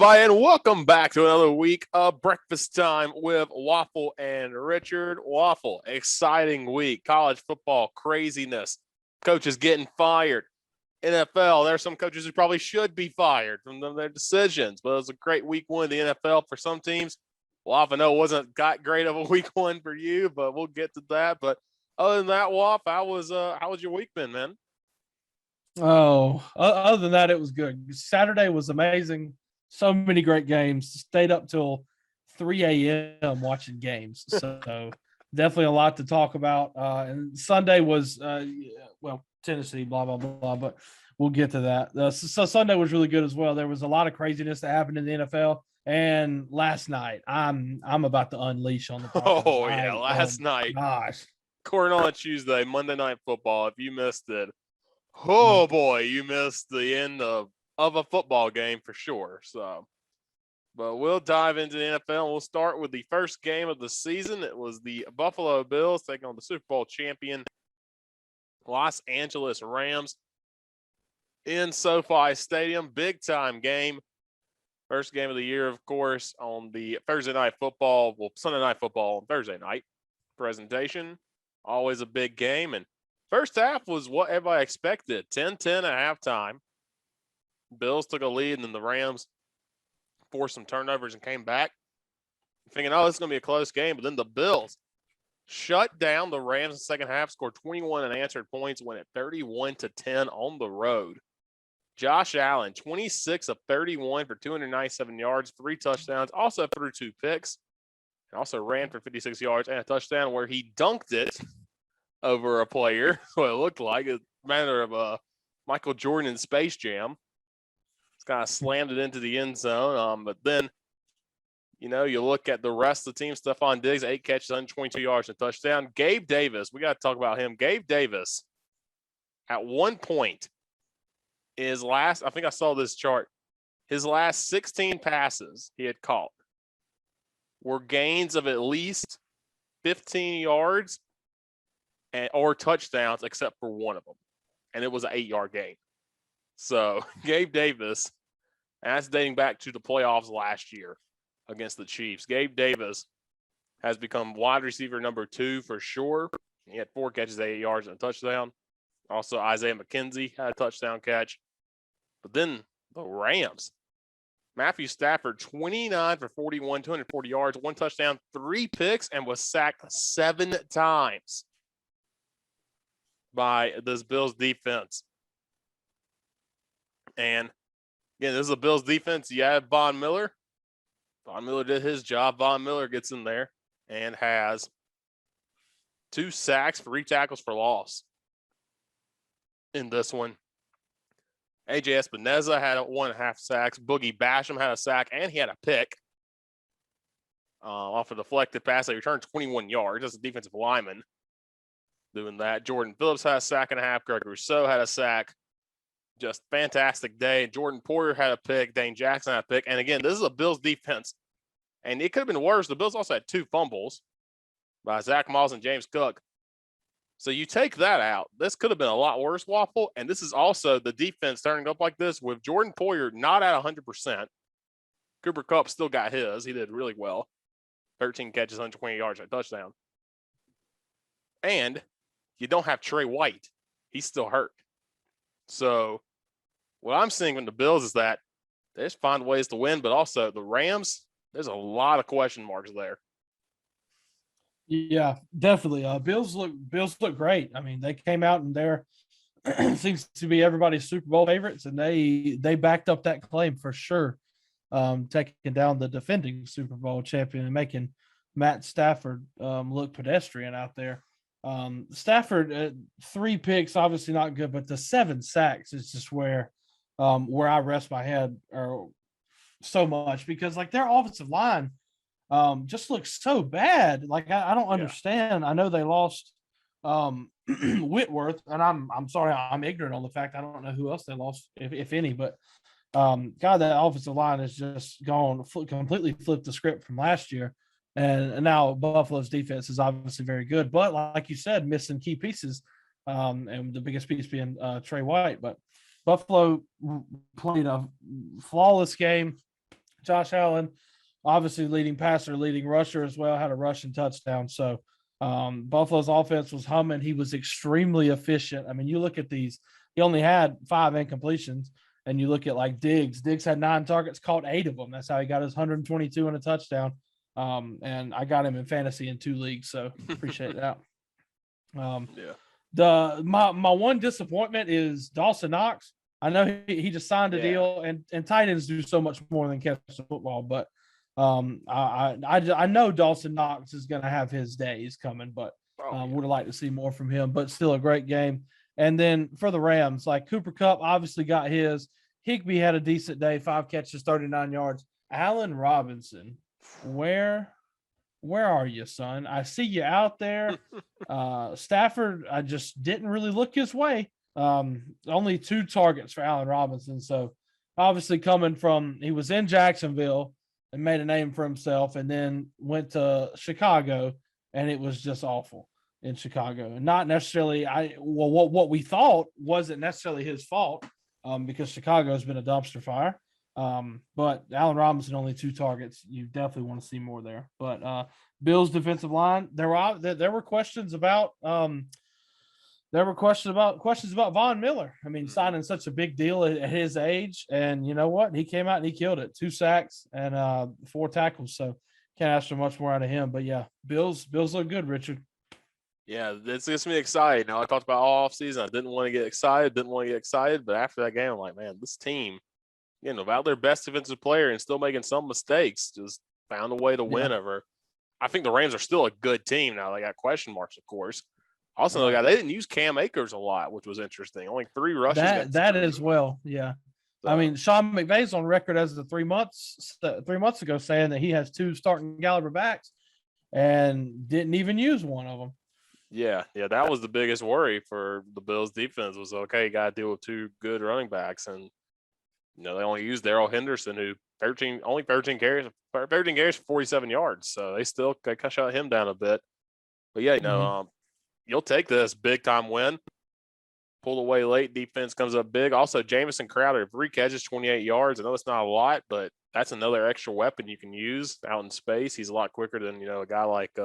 everybody, and welcome back to another week of Breakfast Time with Waffle and Richard. Waffle, exciting week. College football craziness. Coaches getting fired. NFL, there's some coaches who probably should be fired from their decisions, but it was a great week one in the NFL for some teams. Waffle, I know it wasn't got great of a week one for you, but we'll get to that. But other than that, Waffle, how was your week been, man? Other than that, it was good. Saturday was amazing. So many great games. Stayed up till 3 a.m. watching games. So definitely a lot to talk about. And Sunday was, Tennessee, blah, blah, blah, but we'll get to that. So Sunday was really good as well. There was a lot of craziness that happened in the NFL. And last night, I'm about to unleash on the Broncos. Oh, yeah, last night. Gosh. According on Tuesday, Monday Night Football, if you missed it, oh boy, you missed the end of a football game for sure. So, but we'll dive into the NFL. We'll start with the first game of the season. It was the Buffalo Bills taking on the Super Bowl champion Los Angeles Rams in SoFi Stadium. Big time game. First game of the year, of course, on the Thursday Night Football, Sunday Night Football on Thursday night presentation. Always a big game. And first half was what everybody expected, 10-10 at halftime. Bills took a lead, and then the Rams forced some turnovers and came back, thinking, oh, this is going to be a close game. But then the Bills shut down the Rams in the second half, scored 21 unanswered points, went at 31-10 on the road. Josh Allen, 26 of 31 for 297 yards, 3 touchdowns, also threw 2 picks, and also ran for 56 yards and a touchdown where he dunked it over a player. That's what it looked like. A matter of Michael Jordan in Space Jam. It's kind of slammed it into the end zone. But then, you look at the rest of the team. Stephon Diggs, 8 catches, 122 yards, and a touchdown. Gabe Davis, we got to talk about him. Gabe Davis, at one point, I think I saw this chart, his last 16 passes he had caught were gains of at least 15 yards or touchdowns, except for one of them. And it was an 8-yard gain. So Gabe Davis, and that's dating back to the playoffs last year against the Chiefs. Gabe Davis has become wide receiver number 2 for sure. He had 4 catches, 8 yards, and a touchdown. Also, Isaiah McKenzie had a touchdown catch. But then the Rams, Matthew Stafford, 29 for 41, 240 yards, 1 touchdown, 3 picks, and was sacked 7 times by this Bills defense. And again, this is a Bills defense. You have Von Miller. Von Miller did his job. Von Miller gets in there and has 2 sacks, 3 tackles for loss in this one. AJ Espinoza had 1.5 sacks. Boogie Basham had a sack, and he had a pick off a deflected pass. They returned 21 yards. That's a defensive lineman doing that. Jordan Phillips had a sack and a half. Greg Rousseau had a sack. Just fantastic day. Jordan Poyer had a pick. Dane Jackson had a pick. And again, this is a Bills defense, and it could have been worse. The Bills also had 2 fumbles by Zach Moss and James Cook. So you take that out, this could have been a lot worse, Waffle. And this is also the defense turning up like this with Jordan Poyer not at 100%. Cooper Kupp still got his. He did really well. 13 catches, 120 yards, and a touchdown. And you don't have Trey White. He's still hurt. So what I'm seeing from the Bills is that they just find ways to win, but also the Rams, there's a lot of question marks there. Yeah, definitely. Bills look great. I mean, they came out and they're seems to be everybody's Super Bowl favorites, and they backed up that claim for sure. Taking down the defending Super Bowl champion and making Matt Stafford look pedestrian out there. Stafford 3 picks, obviously not good, but the 7 sacks is just where I rest my head so much, because like their offensive line just looks so bad. Like I don't understand. Yeah. I know they lost Whitworth, and I'm sorry, I'm ignorant on the fact I don't know who else they lost, if any. But God, that offensive line has just completely flipped the script from last year, and now Buffalo's defense is obviously very good. But like you said, missing key pieces, and the biggest piece being Trey White. But Buffalo played a flawless game. Josh Allen, obviously leading passer, leading rusher as well, had a rushing touchdown. So Buffalo's offense was humming. He was extremely efficient. I mean, you look at these, he only had 5 incompletions. And you look at like Diggs. Diggs had 9 targets, caught 8 of them. That's how he got his 122 and a touchdown. And I got him in fantasy in 2 leagues, so appreciate that. My one disappointment is Dawson Knox. I know he just signed a deal, and tight ends do so much more than catch the football. But I know Dawson Knox is going to have his days coming, but would have liked to see more from him. But still a great game. And then for the Rams, like Cooper Kupp obviously got his. Higbee had a decent day, 5 catches, 39 yards. Allen Robinson, where are you, son? I see you out there. Stafford, I just didn't really look his way. Only 2 targets for Allen Robinson. So obviously coming from, he was in Jacksonville and made a name for himself, and then went to Chicago, and it was just awful in Chicago. And not necessarily, what we thought wasn't necessarily his fault, because Chicago has been a dumpster fire. But Allen Robinson, only 2 targets. You definitely want to see more there. But Bills defensive line, there were questions about Von Miller. I mean, signing such a big deal at his age, and you know what? He came out and he killed it. 2 sacks and 4 tackles. So can't ask for much more out of him. But yeah, Bills look good, Richard. Yeah, this gets me excited. Now, I talked about all offseason. I didn't want to get excited, but after that game, I'm like, man, this team, without their best defensive player and still making some mistakes, just found a way to win over. I think the Rams are still a good team now. They got question marks, of course. Also, they didn't use Cam Akers a lot, which was interesting. Only 3 rushes. That as well, yeah. So, I mean, Sean McVay's on record as of 3 months ago saying that he has 2 starting caliber backs and didn't even use one of them. Yeah, that was the biggest worry for the Bills defense was, okay, you got to deal with 2 good running backs. And, they only used Darrell Henderson, who 13 carries for 47 yards. So they still shut him down a bit. But yeah, you'll take this big time win. Pulled away late, defense comes up big. Also, Jamison Crowder, 3 catches, 28 yards. I know it's not a lot, but that's another extra weapon you can use out in space. He's a lot quicker than, a guy like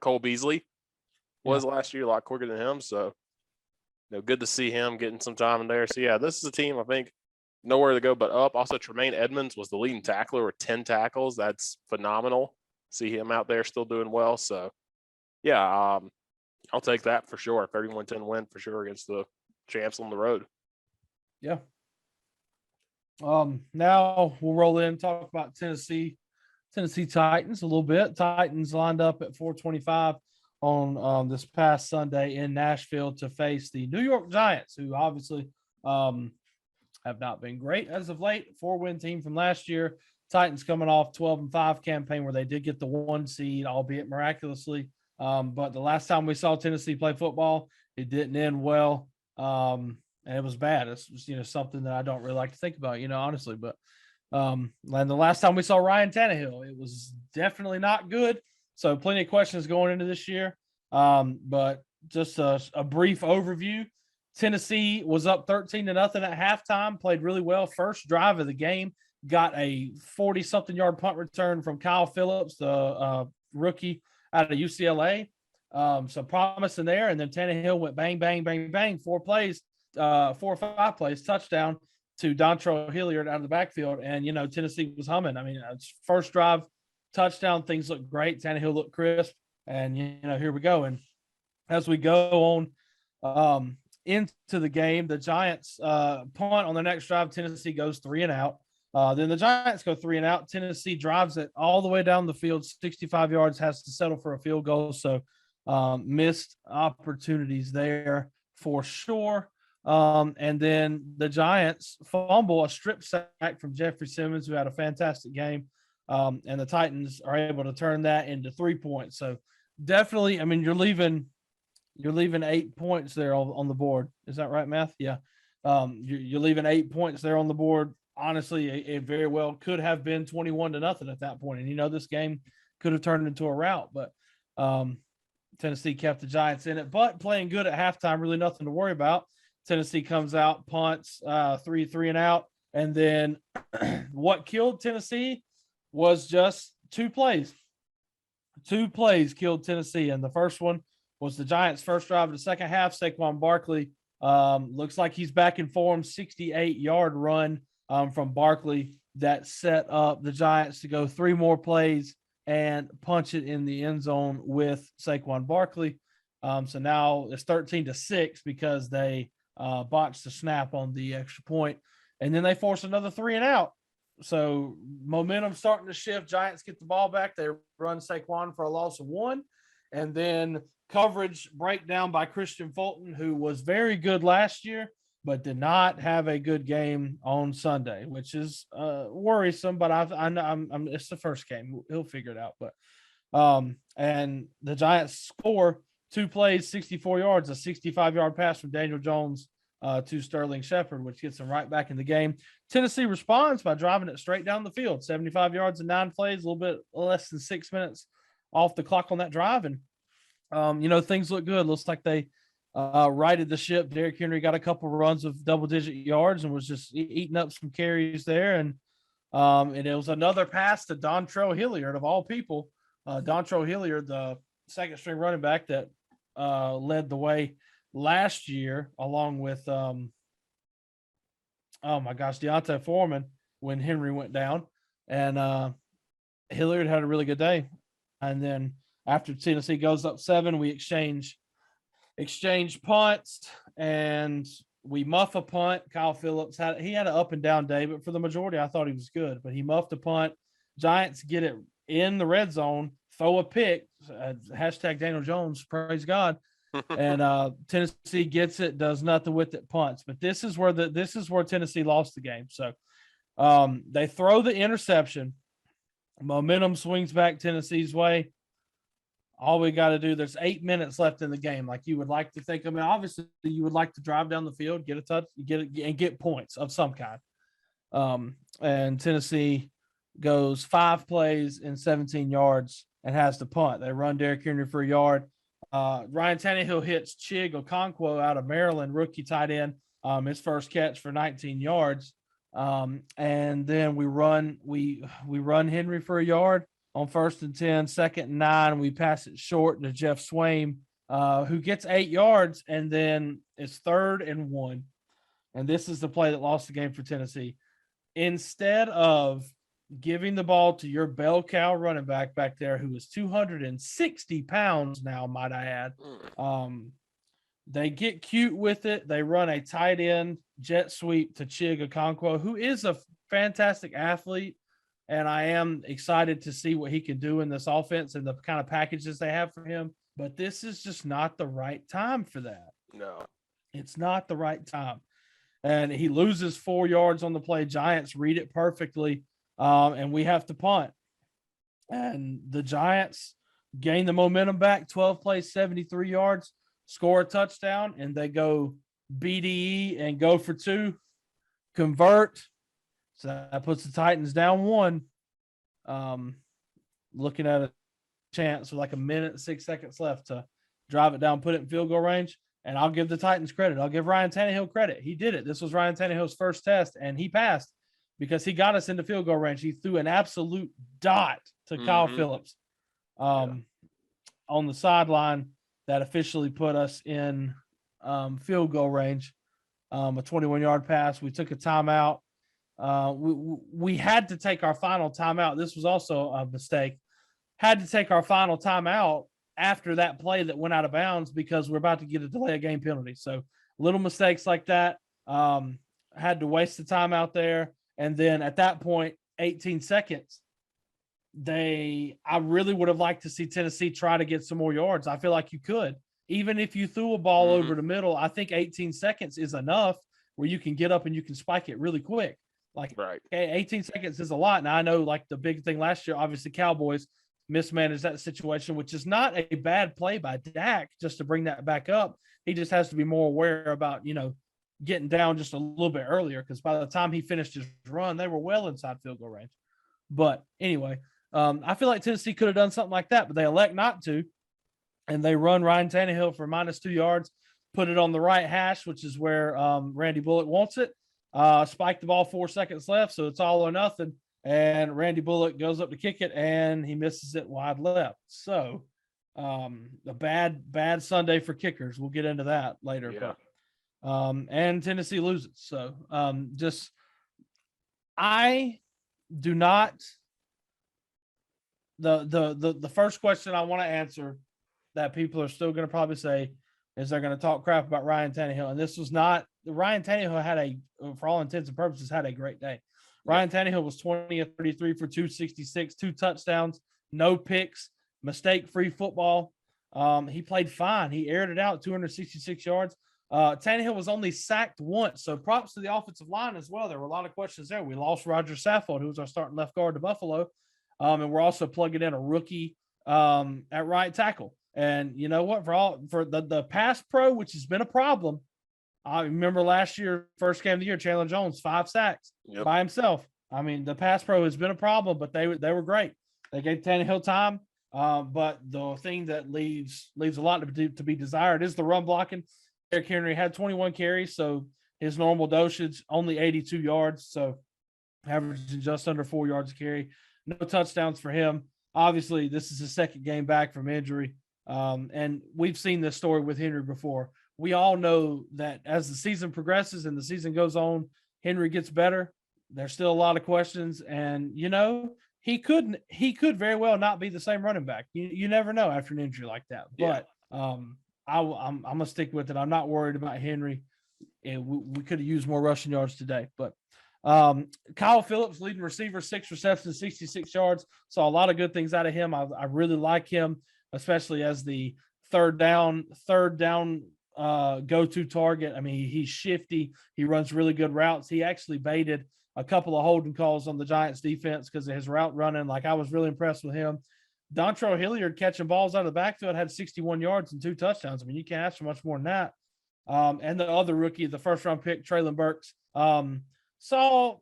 Cole Beasley was last year, a lot quicker than him. So, good to see him getting some time in there. So, yeah, this is a team, I think, nowhere to go but up. Also, Tremaine Edmonds was the leading tackler with 10 tackles. That's phenomenal. See him out there still doing well. So, yeah, I'll take that for sure. 31-10 win for sure against the champs on the road. Yeah. Now we'll roll in and talk about Tennessee Titans a little bit. Titans lined up at 425 on this past Sunday in Nashville to face the New York Giants, who obviously have not been great as of late. 4-win team from last year. Titans coming off 12-5 campaign where they did get the 1 seed, albeit miraculously. But the last time we saw Tennessee play football, it didn't end well. And it was bad. It's something that I don't really like to think about, honestly. But and the last time we saw Ryan Tannehill, it was definitely not good. So plenty of questions going into this year. But just a brief overview. Tennessee was up 13-0 at halftime, played really well. First drive of the game, got a 40-something yard punt return from Kyle Phillips, the rookie out of UCLA. Some promise in there. And then Tannehill went bang, bang, bang, bang, 4 or 5 plays, touchdown to Dontrell Hilliard out of the backfield. And, Tennessee was humming. I mean, first drive, touchdown, things look great. Tannehill looked crisp. And, here we go. And as we go on into the game, the Giants punt on the next drive. Tennessee goes 3 and out. Then the Giants go 3 and out. Tennessee drives it all the way down the field, 65 yards, has to settle for a field goal. So missed opportunities there for sure. And then the Giants fumble a strip sack from Jeffrey Simmons, who had a fantastic game. And the Titans are able to turn that into 3 points. So definitely, I mean, you're leaving 8 points there on the board. Is that right, Math? Yeah. You're leaving 8 points there on the board. Honestly, it very well could have been 21-0 at that point. And, this game could have turned into a rout, but Tennessee kept the Giants in it, but playing good at halftime, really nothing to worry about. Tennessee comes out, punts, 3 and out, And then what killed Tennessee was just 2 plays. 2 plays killed Tennessee. And the first one was the Giants' first drive of the second half. Saquon Barkley looks like he's back in form. 68-yard run from Barkley that set up the Giants to go 3 more plays and punch it in the end zone with Saquon Barkley. So now it's 13-6 because they botched the snap on the extra point. And then they force another 3 and out. So momentum starting to shift. Giants get the ball back. They run Saquon for a loss of 1. And then coverage breakdown by Christian Fulton, who was very good last year, but did not have a good game on Sunday, which is worrisome. But I'm it's the first game; he'll figure it out. But and the Giants score 2 plays, 64 yards, a 65-yard pass from Daniel Jones to Sterling Shepard, which gets them right back in the game. Tennessee responds by driving it straight down the field, 75 yards and 9 plays, a little bit less than 6 minutes off the clock on that drive, and things look good. Looks like they righted the ship. Derrick Henry got a couple runs of double-digit yards and was just eating up some carries there. And it was another pass to Dontrell Hilliard, of all people. Dontrell Hilliard, the second-string running back that led the way last year, along with, Deontay Foreman when Henry went down. And Hilliard had a really good day. And then after Tennessee goes up 7, we exchange punts and we muff a punt. Kyle Phillips had an up and down day, but for the majority, I thought he was good. But he muffed a punt. Giants get it in the red zone, throw a pick. Hashtag Daniel Jones, praise God. And Tennessee gets it, does nothing with it, punts. But this is where Tennessee lost the game. So they throw the interception. Momentum swings back Tennessee's way. All we got to do, there's 8 minutes left in the game. Like you would like to think, obviously you would like to drive down the field, get a touch, get points of some kind. And Tennessee goes 5 plays and 17 yards and has to punt. They run Derrick Henry for a yard. Ryan Tannehill hits Chig Okonkwo out of Maryland, rookie tight end, his first catch for 19 yards. And then we run Henry for a yard on 1st and 10, 2nd and 9. We pass it short to Jeff Swaim, who gets 8 yards, and then it's 3rd and 1. And this is the play that lost the game for Tennessee. Instead of giving the ball to your bell cow running back there, who is 260 pounds now, might I add, they get cute with it. They run a tight end jet sweep to Chig Okonkwo, who is a fantastic athlete. And I am excited to see what he can do in this offense and the kind of packages they have for him. But this is just not the right time for that. No, it's not the right time. And he loses 4 yards on the play. Giants read it perfectly. And we have to punt. And the Giants gain the momentum back, 12 plays, 73 yards, score a touchdown, and they go BDE and go for 2, convert. So that puts the Titans down 1. Looking at a chance with like a minute and 6 seconds left to drive it down, put it in field goal range. And I'll give the Titans credit. I'll give Ryan Tannehill credit. He did it. This was Ryan Tannehill's first test, and he passed because he got us into field goal range. He threw an absolute dot to Kyle Phillips on the sideline that officially put us in field goal range. A 21-yard pass. We took a timeout. We had to take our final timeout. This was also a mistake. Had to take our final timeout after that play that went out of bounds because we're about to get a delay of game penalty. So little mistakes like that. Had to waste the time out there. And then at that point, 18 seconds, I really would have liked to see Tennessee try to get some more yards. I feel like you could. Even if you threw a ball over the middle, I think 18 seconds is enough where you can get up and you can spike it really quick. Like, right. 18 seconds is a lot. And I know, like, the big thing last year, obviously, Cowboys mismanaged that situation, which is not a bad play by Dak, just to bring that back up. He just has to be more aware about, getting down just a little bit earlier, because by the time he finished his run, they were well inside field goal range. But anyway, I feel like Tennessee could have done something like that, but they elect not to. And they run Ryan Tannehill for -2 yards, put it on the right hash, which is where Randy Bullock wants it. spiked the ball 4 seconds left, so it's all or nothing. And Randy Bullock goes up to kick it, and he misses it wide left. So a bad Sunday for kickers. We'll get into that later. Yeah. But and Tennessee loses. So just I do not. The first question I want to answer that people are still going to probably say is they're going to talk crap about Ryan Tannehill. And this was not Ryan Tannehill had for all intents and purposes, had a great day. Ryan Tannehill was 20 of 33 for 266, 2 touchdowns, no picks, mistake-free football. He played fine. He aired it out, 266 yards. Tannehill was only sacked once, so props to the offensive line as well. There were a lot of questions there. We lost Roger Saffold, who was our starting left guard to Buffalo, and we're also plugging in a rookie at right tackle. And you know what? For the pass pro, which has been a problem, I remember last year, first game of the year, Chandler Jones, 5 sacks by himself. I mean, the pass pro has been a problem, but they were great. They gave Tannehill time, but the thing that leaves a lot to be desired is the run blocking. Derrick Henry had 21 carries, so his normal dosage only 82 yards, so averaging just under 4 yards a carry. No touchdowns for him. Obviously, this is his second game back from injury. And we've seen this story with Henry before. We all know that as the season progresses and the season goes on, Henry gets better. There's still a lot of questions, and he could very well not be the same running back. You never know after an injury like that. Yeah. But I'm gonna stick with it. I'm not worried about Henry. And we could have used more rushing yards today, but Kyle Phillips, leading receiver, 6 receptions, 66 yards. Saw a lot of good things out of him. I really like him, especially as the third down go-to target. I mean, he's shifty. He runs really good routes. He actually baited a couple of holding calls on the Giants defense because of his route running. Like, I was really impressed with him. Dontrell Hilliard catching balls out of the backfield, had 61 yards and 2 touchdowns. I mean, you can't ask for much more than that. And the other rookie, the first-round pick, Traylon Burks, saw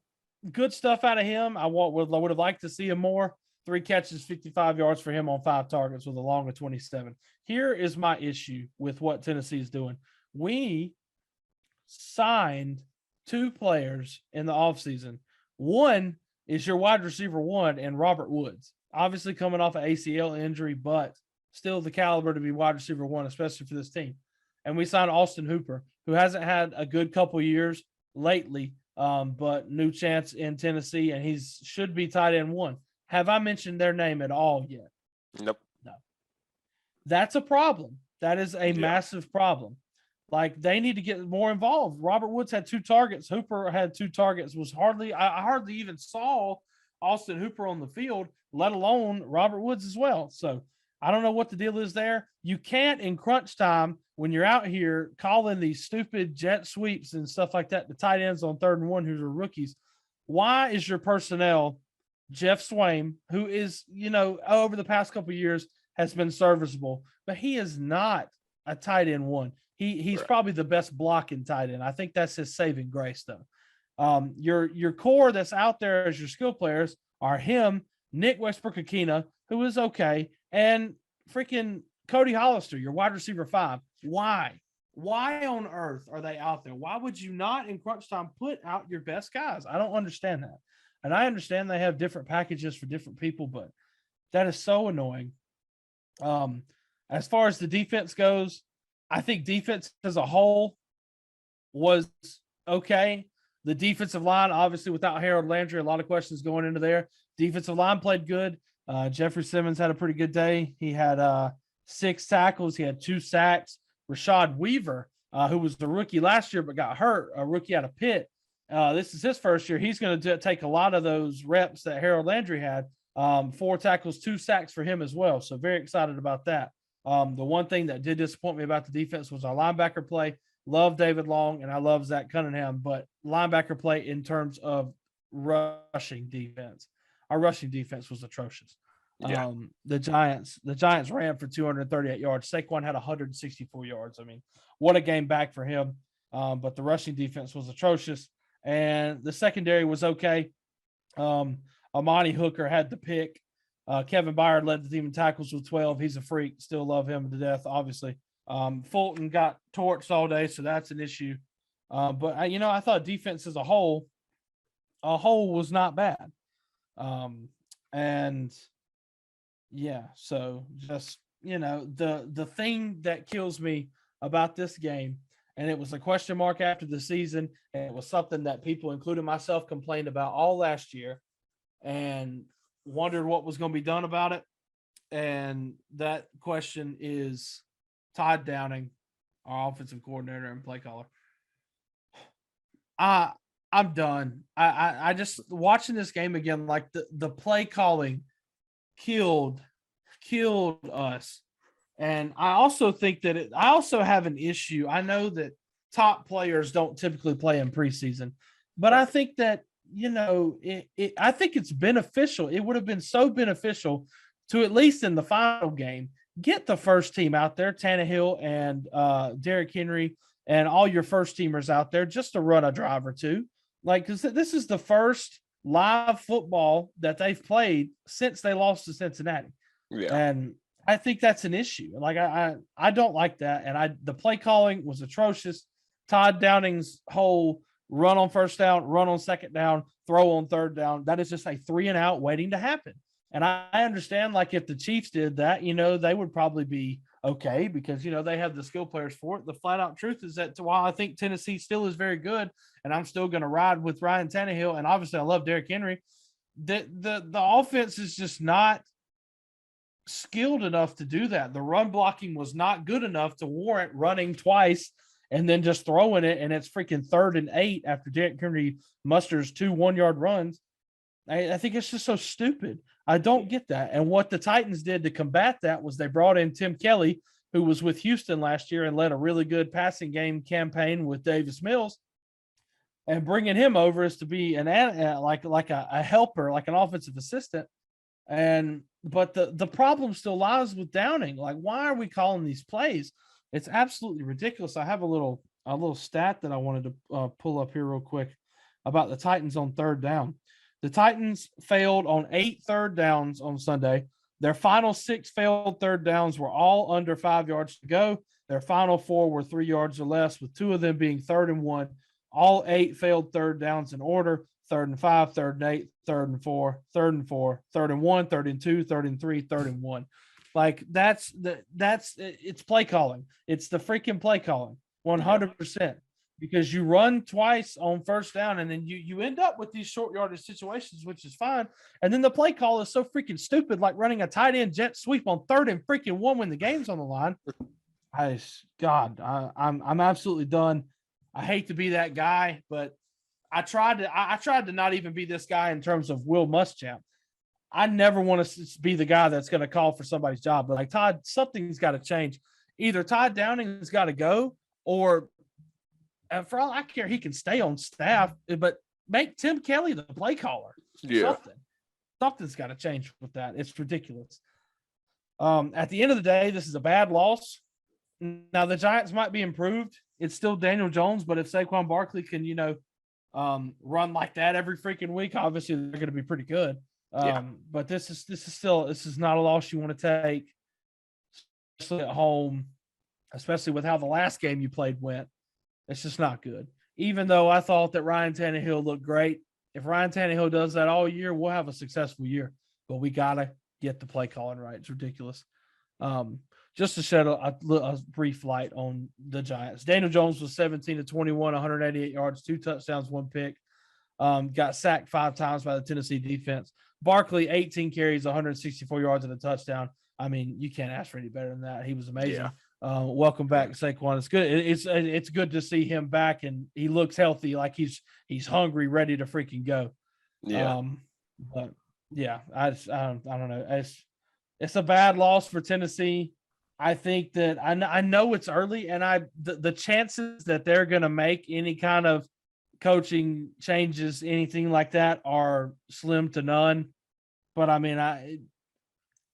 good stuff out of him. I would have liked to see him more. 3 catches, 55 yards for him on 5 targets with a long of 27. Here is my issue with what Tennessee is doing. We signed 2 players in the offseason. One is your wide receiver 1 and Robert Woods. Obviously coming off an ACL injury, but still the caliber to be wide receiver 1, especially for this team. And we signed Austin Hooper, who hasn't had a good couple years lately, but new chance in Tennessee, and he should be tight end 1. Have I mentioned their name at all yet? Nope. No. That's a problem. That is a massive problem. Like, they need to get more involved. Robert Woods had 2 targets. Hooper had 2 targets. I hardly even saw Austin Hooper on the field, let alone Robert Woods as well. So I don't know what the deal is there. You can't, in crunch time, when you're out here calling these stupid jet sweeps and stuff like that, the tight ends on 3rd and 1 who are rookies. Why is your personnel Jeff Swaim, who is, over the past couple of years has been serviceable, but he is not a tight end 1. He's probably the best blocking tight end. I think that's his saving grace, though. Your core that's out there as your skill players are him, Nick Westbrook-Akina, who is okay, and freaking Cody Hollister, your wide receiver 5. Why? Why on earth are they out there? Why would you not in crunch time put out your best guys? I don't understand that. And I understand they have different packages for different people, but that is so annoying. As far as the defense goes, I think defense as a whole was okay. The defensive line, obviously, without Harold Landry, a lot of questions going into there. Defensive line played good. Jeffrey Simmons had a pretty good day. He had 6 tackles. He had 2 sacks. Rashad Weaver, who was the rookie last year but got hurt, a rookie out of Pitt. This is his first year. He's going to take a lot of those reps that Harold Landry had. 4 tackles, 2 sacks for him as well. So very excited about that. The one thing that did disappoint me about the defense was our linebacker play. Love David Long and I love Zach Cunningham, but linebacker play in terms of rushing defense, our rushing defense was atrocious. Yeah. The Giants ran for 238 yards. Saquon had 164 yards. I mean, what a game back for him. But the rushing defense was atrocious. And the secondary was okay. Amani Hooker had the pick. Kevin Byard led the team in tackles with 12. He's a freak. Still love him to death, obviously. Fulton got torched all day, so that's an issue. But I thought defense as a whole was not bad. And yeah, so just the thing that kills me about this game, and it was a question mark after the season, and it was something that people, including myself, complained about all last year, and wondered what was going to be done about it. And that question is Todd Downing, our offensive coordinator and play caller. I'm done. I just watching this game again, like the play calling killed us. And I also think that I also have an issue. I know that top players don't typically play in preseason, but I think that I think it's beneficial. It would have been so beneficial to, at least in the final game, get the first team out there, Tannehill and Derrick Henry and all your first teamers out there, just to run a drive or two. Like, because this is the first live football that they've played since they lost to Cincinnati. Yeah. And I think that's an issue. Like, I don't like that. And the play calling was atrocious. Todd Downing's whole run on first down, run on second down, throw on third down, that is just a 3 and out waiting to happen. And I understand, like, if the Chiefs did that, they would probably be okay, because, they have the skill players for it. The flat out truth is that while I think Tennessee still is very good, and I'm still going to ride with Ryan Tannehill, and obviously I love Derrick Henry, the offense is just not skilled enough to do that. The run blocking was not good enough to warrant running twice and then just throwing it, and it's freaking 3rd and 8 after Derrick Henry musters 2 1-yard runs. I think it's just so stupid. I don't get that. And what the Titans did to combat that was they brought in Tim Kelly, who was with Houston last year and led a really good passing game campaign with Davis Mills. And bringing him over is to be like a helper, like an offensive assistant. But the problem still lies with Downing. Like, why are we calling these plays? It's absolutely ridiculous. I have a little stat that I wanted to pull up here real quick about the Titans on third down. The Titans failed on 8 third downs on Sunday. Their final 6 failed third downs were all under 5 yards to go. Their final 4 were 3 yards or less, with 2 of them being 3rd and 1. All 8 failed third downs in order: 3rd and 5, 3rd and 8, 3rd and 4, 3rd and 4, 3rd and 1, 3rd and 2, 3rd and 3, 3rd and 1. Like, it's play calling. It's the freaking play calling, 100%. Because you run twice on first down, and then you end up with these short yardage situations, which is fine. And then the play call is so freaking stupid, like running a tight end jet sweep on 3rd and freaking 1 when the game's on the line. I'm absolutely done. I hate to be that guy, but I tried to not even be this guy in terms of Will Muschamp. I never want to be the guy that's going to call for somebody's job. But like, Todd, something's got to change. Either Todd Downing's got to go, or for all I care, he can stay on staff, but make Tim Kelly the play caller. Yeah. Something's got to change with that. It's ridiculous. At the end of the day, this is a bad loss. Now, the Giants might be improved. It's still Daniel Jones, but if Saquon Barkley can, run like that every freaking week, obviously they're going to be pretty good. But this is not a loss you want to take, especially at home, especially with how the last game you played went. It's just not good. Even though I thought that Ryan Tannehill looked great, if Ryan Tannehill does that all year, we'll have a successful year. But we got to get the play calling right. It's ridiculous. Just to shed a brief light on the Giants. Daniel Jones was 17 to 21, 188 yards, 2 touchdowns, 1 pick. Got sacked 5 times by the Tennessee defense. Barkley, 18 carries, 164 yards, and a touchdown. I mean, you can't ask for any better than that. He was amazing. Yeah. Welcome back, Saquon. It's good. It's good to see him back, and he looks healthy, like he's hungry, ready to freaking go. Yeah. But yeah, I don't know. It's a bad loss for Tennessee. I think that I know it's early, and the chances that they're going to make any kind of coaching changes, anything like that, are slim to none. But I mean,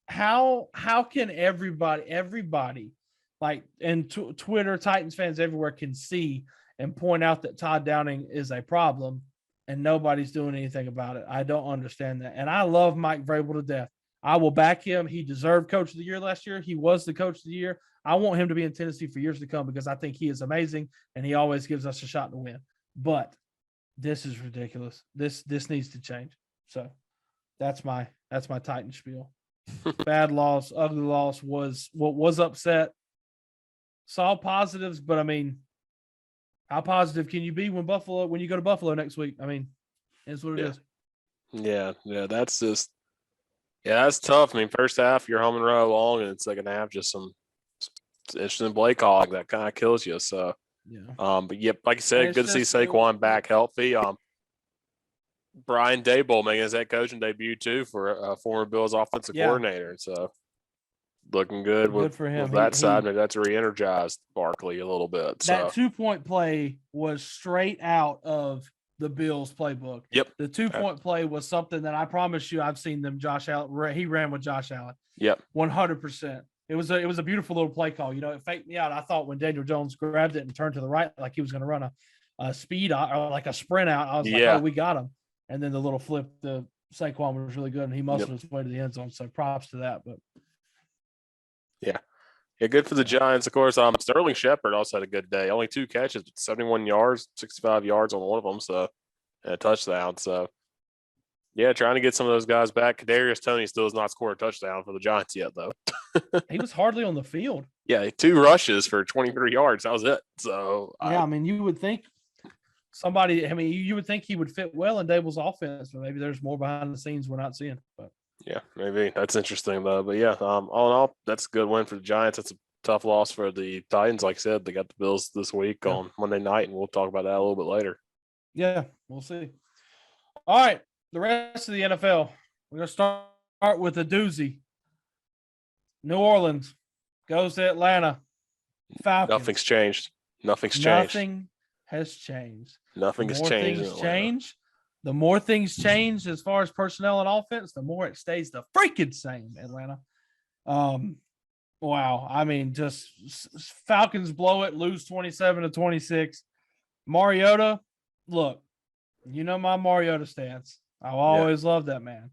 how can everybody like, and Twitter, Titans fans everywhere can see and point out that Todd Downing is a problem, and nobody's doing anything about it? I don't understand that. And I love Mike Vrabel to death. I will back him. He deserved Coach of the Year last year. He was the Coach of the Year. I want him to be in Tennessee for years to come because I think he is amazing and he always gives us a shot to win. But this is ridiculous. This needs to change. So that's my Titan spiel. Bad loss, ugly loss, was upset. Saw positives, but I mean, how positive can you be when you go to Buffalo next week? I mean, it's what it is. Yeah, that's tough. I mean, first half you're home and row long, and second half just some interesting play calling that kind of kills you. So, but yep, like I said, good to see Saquon back healthy. Brian Daboll making his head coaching debut too for a former Bills offensive coordinator. So looking good with for him. With that side. Maybe that's re-energized Barkley a little bit. That 2-point play was straight out of the Bills playbook. Yep. The 2-point play was something that I promise you I've seen them. Josh Allen, he ran with Josh Allen. Yep. 100%. It was a beautiful little play call. You know, it faked me out. I thought when Daniel Jones grabbed it and turned to the right like he was going to run a speed out or like a sprint out, I was like, oh, we got him. And then the little flip, the Saquon was really good, and he muscled his way to the end zone. So props to that. But yeah, good for the Giants, of course. Sterling Shepard also had a good day. Only 2 catches, 71 yards, 65 yards on one of them, so and a touchdown. So yeah, trying to get some of those guys back. Kadarius Toney still has not scored a touchdown for the Giants yet, though. He was hardly on the field. Yeah, 2 rushes for 23 yards. That was it. So I mean, you would think you would think he would fit well in Daboll's offense, but maybe there's more behind the scenes we're not seeing. But yeah, maybe that's interesting though. But yeah, all in all, that's a good win for the Giants. That's a tough loss for the Titans. Like I said, they got the Bills this week on Monday night, and we'll talk about that a little bit later. Yeah, we'll see. All right, the rest of the NFL. We're gonna start with a doozy. New Orleans goes to Atlanta. Falcons. Nothing's changed. Nothing has changed. Nothing has changed. The more things change as far as personnel and offense, the more it stays the freaking same, Atlanta. Wow. I mean, just Falcons blow it, lose 27-26. Mariota, look, you know my Mariota stance. I've always loved that man.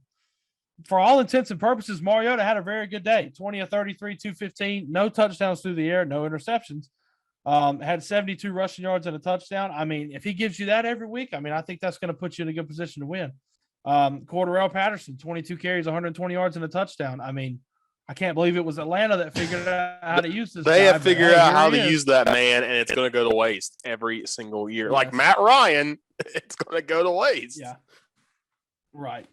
For all intents and purposes, Mariota had a very good day. 20 of 33, 215, no touchdowns through the air, no interceptions. Had 72 rushing yards and a touchdown. I mean, if he gives you that every week, I mean, I think that's going to put you in a good position to win. Cordarrelle Patterson, 22 carries, 120 yards and a touchdown. I mean, I can't believe it was Atlanta that figured out how to use this. They have figured out how to use that man, and it's going to go to waste every single year. Yes. Like Matt Ryan, it's going to go to waste. Yeah. Right.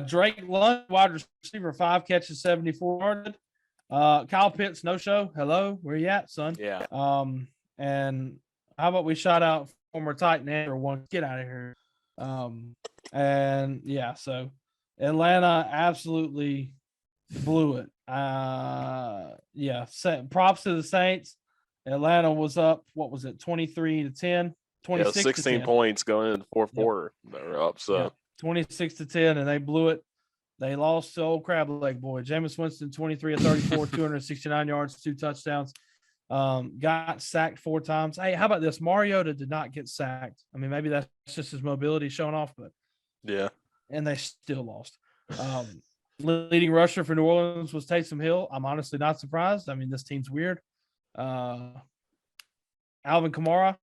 Drake London, wide receiver, 5 catches, 74 yards. Kyle Pitts, no show. Hello, where you at, son? Yeah. And how about we shout out former Titan Andrew one? Get out of here. And yeah, so Atlanta absolutely blew it. Yeah. Props to the Saints. Atlanta was up. What was it? 23-10, 26 16 points going into the fourth quarter. They're up. So 26-10, and they blew it. They lost to old crab leg boy. Jameis Winston, 23 of 34, 269 yards, 2 touchdowns. Got sacked 4 times. Hey, how about this? Mariota did not get sacked. I mean, maybe that's just his mobility showing off, but yeah. And they still lost. Leading rusher for New Orleans was Taysom Hill. I'm honestly not surprised. I mean, this team's weird. Alvin Kamara,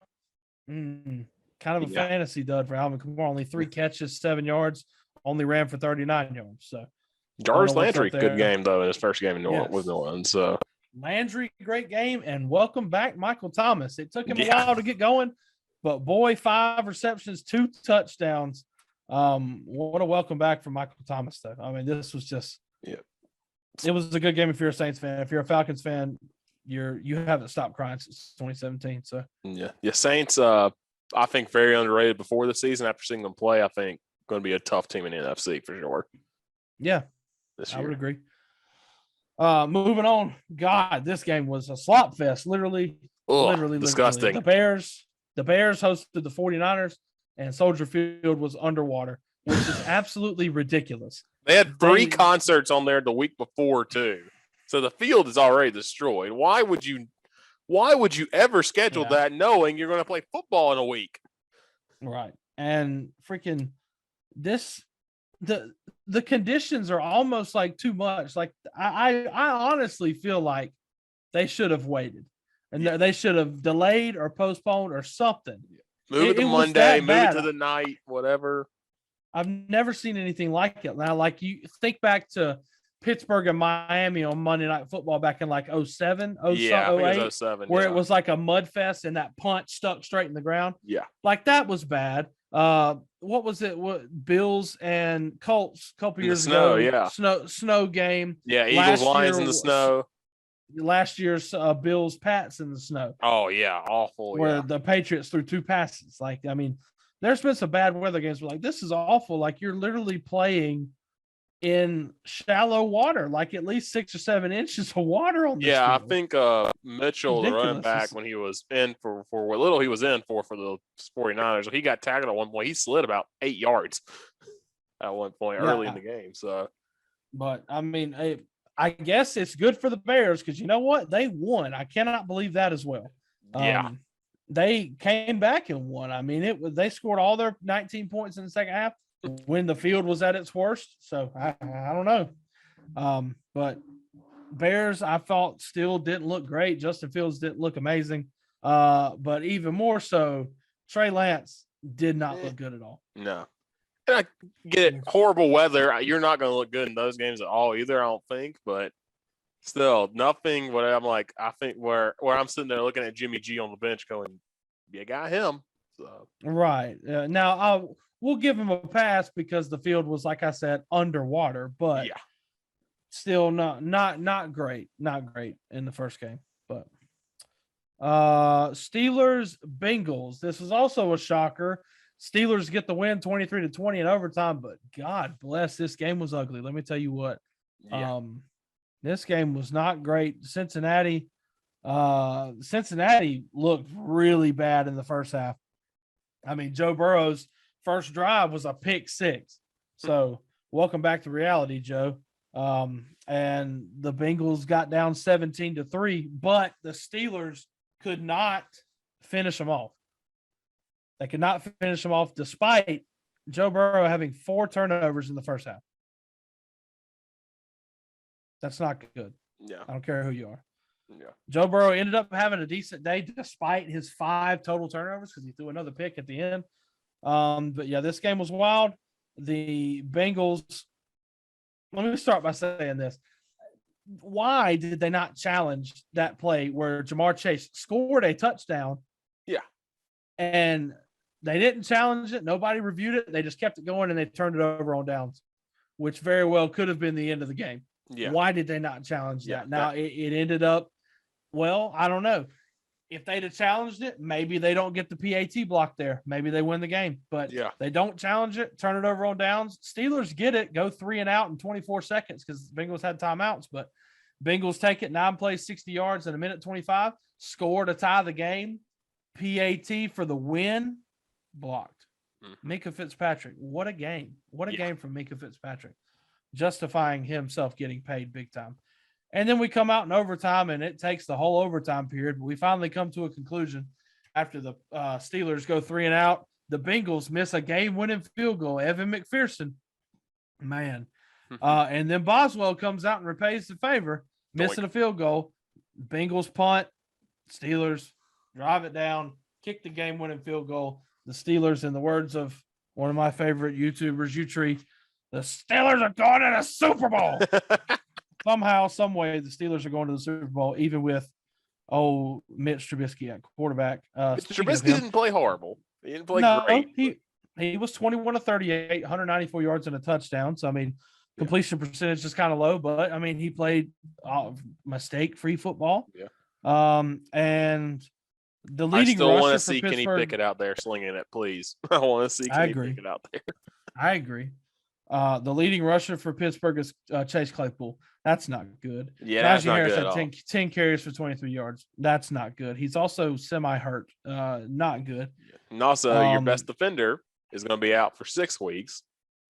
kind of a fantasy dud for Alvin Kamara. Only 3 catches, 7 yards. Only ran for 39 yards. So Jarvis Landry, good game though in his first game in New Orleans with New Orleans. So Landry, great game, and welcome back, Michael Thomas. It took him a while to get going, but boy, 5 receptions, 2 touchdowns. What a welcome back for Michael Thomas, though. I mean, this was just it was a good game if you're a Saints fan. If you're a Falcons fan, you haven't stopped crying since 2017. So Saints. I think very underrated before the season. After seeing them play, I think going to be a tough team in the NFC for sure. Yeah, this year. I would agree. Moving on. God, this game was a slop fest. Literally disgusting. The Bears hosted the 49ers, and Soldier Field was underwater, which is absolutely ridiculous. They had 3 concerts on there the week before too. So the field is already destroyed. Why would you ever schedule that knowing you're going to play football in a week? Right. And freaking the the conditions are almost like too much. Like I honestly feel like they should have waited, and they should have delayed or postponed or something. Move it to Monday, move it to the night, whatever. I've never seen anything like it. Now, like you think back to Pittsburgh and Miami on Monday Night Football back in like 07, 08, Yeah, I think it was 07, where it was like a mud fest and that punch stuck straight in the ground. Yeah. Like that was bad. What was it? What Bills and Colts a couple years ago? Yeah. Snow game. Yeah, Eagles, Lions in the snow. Last year's Bills, Pats in the snow. Oh, yeah, awful. Where the Patriots threw 2 passes. Like, I mean, there's been some bad weather games where like, this is awful. Like, you're literally playing in shallow water, like at least 6 or 7 inches of water on this field. I think Mitchell, the running back, when he was in for what little he was in for the 49ers, he got tackled at one point. He slid about 8 yards at one point early in the game. So, but I mean, I guess it's good for the Bears because you know what? They won. I cannot believe that as well. They came back and won. I mean, they scored all their 19 points in the second half when the field was at its worst. So I don't know. But Bears, I thought, still didn't look great. Justin Fields didn't look amazing. But even more so, Trey Lance did not look good at all. No. I get it. Horrible weather. You're not going to look good in those games at all either, I don't think. But still, nothing. What I'm like, I think where I'm sitting there looking at Jimmy G on the bench, going, "You got him." So. Right now, we'll give him a pass because the field was, like I said, underwater. But still, not great. Not great in the first game. But Steelers Bengals. This was also a shocker. Steelers get the win 23-20 in overtime, but God bless, this game was ugly. Let me tell you what. This game was not great. Cincinnati looked really bad in the first half. I mean, Joe Burrow's first drive was a pick 6. So welcome back to reality, Joe. And the Bengals got down 17-3, but the Steelers could not finish them off. They could not finish them off despite Joe Burrow having 4 turnovers in the first half. That's not good. Yeah. I don't care who you are. Yeah. Joe Burrow ended up having a decent day despite his 5 total turnovers because he threw another pick at the end. But yeah, this game was wild. The Bengals, let me start by saying this. Why did they not challenge that play where Jamar Chase scored a touchdown? Yeah. And they didn't challenge it. Nobody reviewed it. They just kept it going and they turned it over on downs, which very well could have been the end of the game. Yeah. Why did they not challenge that? Now it ended up, well, I don't know. If they'd have challenged it, maybe they don't get the PAT block there. Maybe they win the game. But they don't challenge it, turn it over on downs. Steelers get it, go 3 and out in 24 seconds because Bengals had timeouts. But Bengals take it, 9 plays, 60 yards in a minute 25, score to tie the game. PAT for the win, blocked. Minkah Fitzpatrick, what a game. What a game from Minkah Fitzpatrick. Justifying himself getting paid big time. And then we come out in overtime, and it takes the whole overtime period. But we finally come to a conclusion after the Steelers go 3 and out. The Bengals miss a game-winning field goal. Evan McPherson, man. And then Boswell comes out and repays the favor, missing a field goal. Bengals punt. Steelers drive it down, kick the game-winning field goal. The Steelers, in the words of one of my favorite YouTubers, Utree, the Steelers are going to the Super Bowl. Somehow, some way, the Steelers are going to the Super Bowl, even with Mitch Trubisky at quarterback. Trubisky didn't play horrible. He didn't play great. He was 21 of 38, 194 yards and a touchdown. So I mean, completion percentage is kind of low, but I mean, he played mistake-free football. Yeah. And the leading I still rusher want to for see Kenny Pickett out there slinging it, please. I want to see Kenny Pickett out there. I agree. The leading rusher for Pittsburgh is Chase Claypool. That's not good. Yeah, that's not good at all. 10 carries for 23 yards. That's not good. He's also semi-hurt. Not good. And also, your best defender is going to be out for 6 weeks.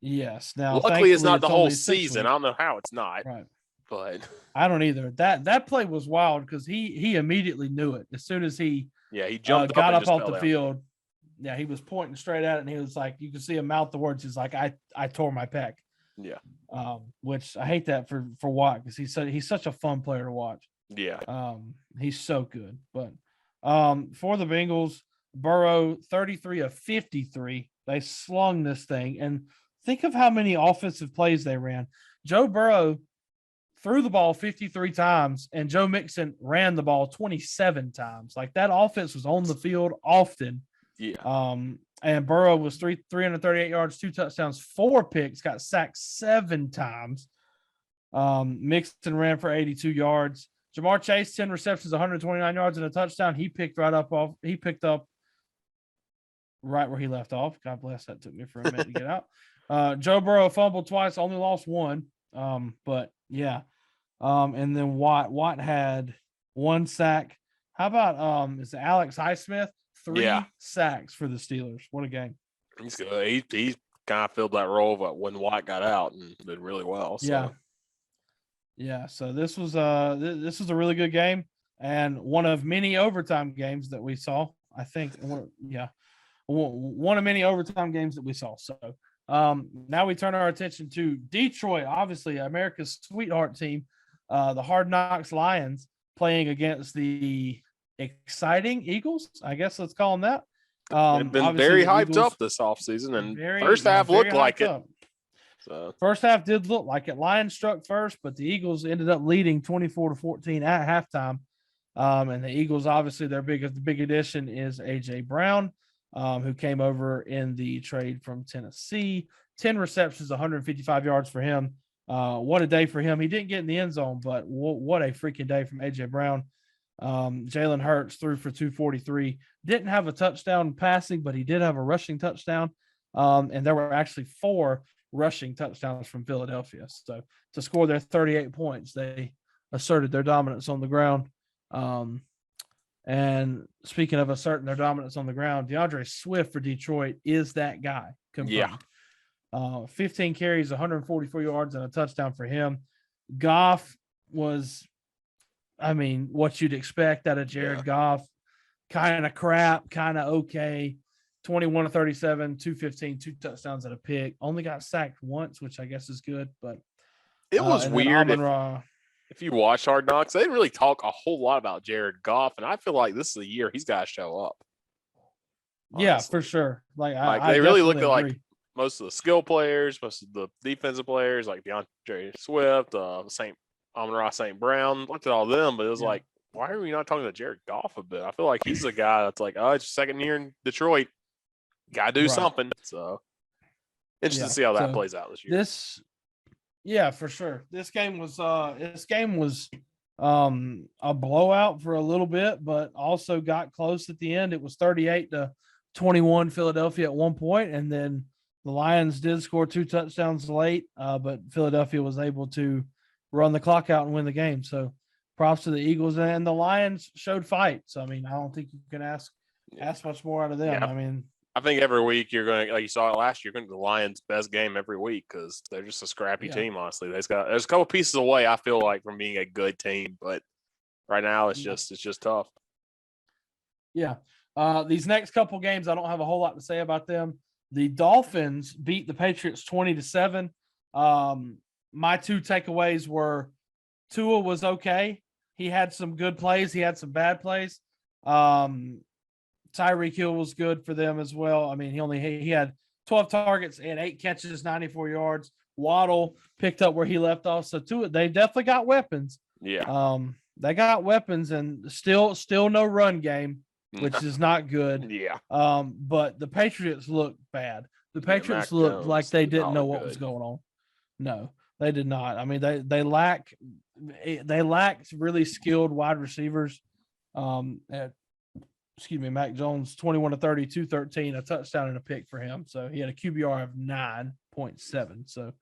Yes. Now, luckily, it's not the whole season. I don't know how it's not. Right. But I don't either. That play was wild because he immediately knew it as soon as he jumped got up off the field. Yeah, he was pointing straight at it, and he was like, you could see him mouth the words. He's like, I tore my pec. Yeah. Which I hate that for Watt because he's such a fun player to watch. Yeah. He's so good. But for the Bengals, Burrow 33 of 53. They slung this thing, and think of how many offensive plays they ran. Joe Burrow threw the ball 53 times, and Joe Mixon ran the ball 27 times. Like that offense was on the field often. Yeah. And Burrow was 338 yards, 2 touchdowns, 4 picks, got sacked 7 times. Mixon ran for 82 yards. Jamar Chase, 10 receptions, 129 yards, and a touchdown. He picked up right where he left off. God bless. That took me for a minute to get out. Joe Burrow fumbled twice, only lost 1. But yeah. And then Watt had 1 sack. How about is Alex Highsmith? 3 sacks for the Steelers. What a game. He's good. He kind of filled that role of when Watt got out and did really well. So. Yeah. So this was a really good game and one of many overtime games that we saw. I think one of many overtime games that we saw. So now we turn our attention to Detroit, obviously America's sweetheart team, the Hard Knocks Lions, playing against the exciting Eagles. I guess let's call them that. They've been very hyped up this offseason, and first half looked like it. So first half did look like it. Lions struck first, but the Eagles ended up leading 24-14 at halftime. And the Eagles, obviously, their big addition is A.J. Brown, who came over in the trade from Tennessee. 10 receptions, 155 yards for him. What a day for him. He didn't get in the end zone, but what a freaking day from A.J. Brown. Jalen Hurts threw for 243. Didn't have a touchdown passing, but he did have a rushing touchdown. And there were actually 4 rushing touchdowns from Philadelphia. So to score their 38 points, they asserted their dominance on the ground. And speaking of asserting their dominance on the ground, DeAndre Swift for Detroit is that guy. Confirmed. Yeah. 15 carries, 144 yards, and a touchdown for him. Goff was, what you'd expect out of Jared Goff. Kind of crap, kind of okay. 21-37, 215, 2 touchdowns and a pick. Only got sacked once, which I guess is good. But it was weird. If you watch Hard Knocks, they didn't really talk a whole lot about Jared Goff, and I feel like this is the year he's got to show up. Honestly. Yeah, for sure. They really look at like most of the skill players, most of the defensive players, like DeAndre Swift, Amon-Ra St. Brown. Looked at all of them, but it was like, why are we not talking to Jared Goff a bit? I feel like he's the guy that's like, it's second year in Detroit. Got to do something. So interested to see how that plays out this year. For sure. This game was a blowout for a little bit, but also got close at the end. It was 38-21 Philadelphia at one point, and then the Lions did score 2 touchdowns late, but Philadelphia was able to run the clock out and win the game. So props to the Eagles, and the Lions showed fight. So I don't think you can ask much more out of them. Yeah. I think every week you're going to, like you saw it last year, you're going to the Lions' best game every week because they're just a scrappy team, honestly. There's a couple pieces away, I feel like, from being a good team, but right now it's just tough. Yeah. These next couple games, I don't have a whole lot to say about them. The Dolphins beat the Patriots 20-7. My 2 takeaways were Tua was okay. He had some good plays. He had some bad plays. Tyreek Hill was good for them as well. He had 12 targets and 8 catches, 94 yards. Waddle picked up where he left off. So they definitely got weapons. Yeah. They got weapons and still no run game, which is not good. Yeah. But the Patriots looked bad. The Patriots looked like they didn't know what was going on. No, they did not. They lacked really skilled wide receivers. Mac Jones, 21-30, 213, a touchdown and a pick for him. So he had a QBR of 9.7. So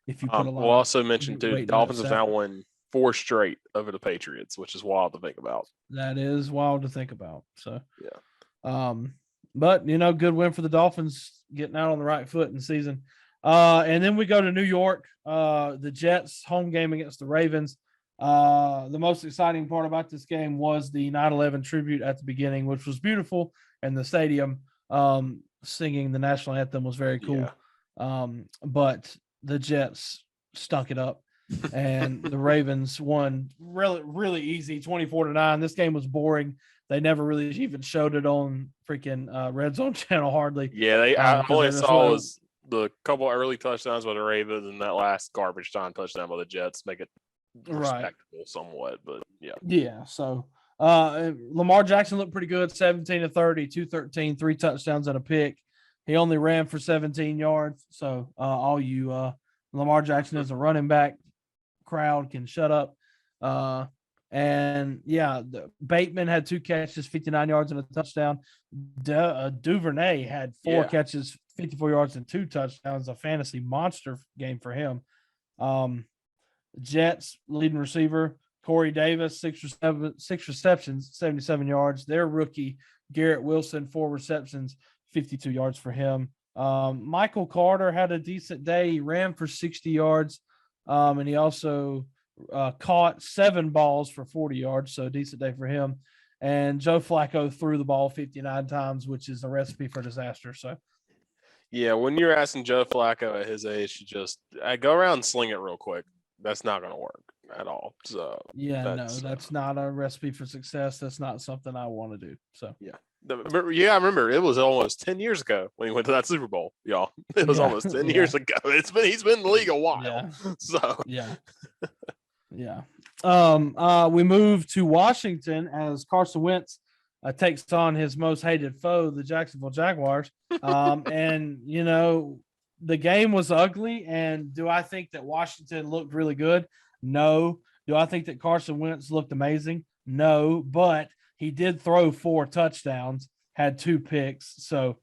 if you put a lot, we'll also mention too, the Dolphins have now won 4 straight over the Patriots, which is wild to think about. That is wild to think about. So but good win for the Dolphins, getting out on the right foot in the season. And then we go to New York, the Jets home game against the Ravens. The most exciting part about this game was the 9/11 tribute at the beginning, which was beautiful, and the stadium singing the national anthem was very cool. But the Jets stunk it up. And the Ravens won really, really easy, 24-9. This game was boring. They never really even showed it on freaking Red Zone channel hardly. Yeah, I only saw was the couple early touchdowns by the Ravens and that last garbage time touchdown by the Jets make it respectable somewhat. But yeah. Yeah. So Lamar Jackson looked pretty good, 17-30, 213, 3 touchdowns and a pick. He only ran for 17 yards. So all you Lamar Jackson as a running back crowd can shut up. And yeah, Bateman had 2 catches, 59 yards and a touchdown. Duvernay had 4 catches, 54 yards and 2 touchdowns. A fantasy monster game for him. Jets leading receiver Corey Davis, 6 receptions, 77 yards. Their rookie Garrett Wilson, 4 receptions, 52 yards for him. Michael Carter had a decent day. He ran for 60 yards. And he also caught 7 balls for 40 yards, so a decent day for him. And Joe Flacco threw the ball 59 times, which is a recipe for disaster. So, yeah, when you're asking Joe Flacco at his age to just go around and sling it real quick, that's not going to work at all. So, yeah, that's not a recipe for success. That's not something I want to do. So, yeah. I remember it was almost 10 years ago when he went to that Super Bowl, y'all. It was almost 10 years ago. He's been in the league a while. Yeah. So we move to Washington as Carson Wentz takes on his most hated foe, the Jacksonville Jaguars. And the game was ugly. And do I think that Washington looked really good? No. Do I think that Carson Wentz looked amazing? No, but he did throw 4 touchdowns, had 2 picks. So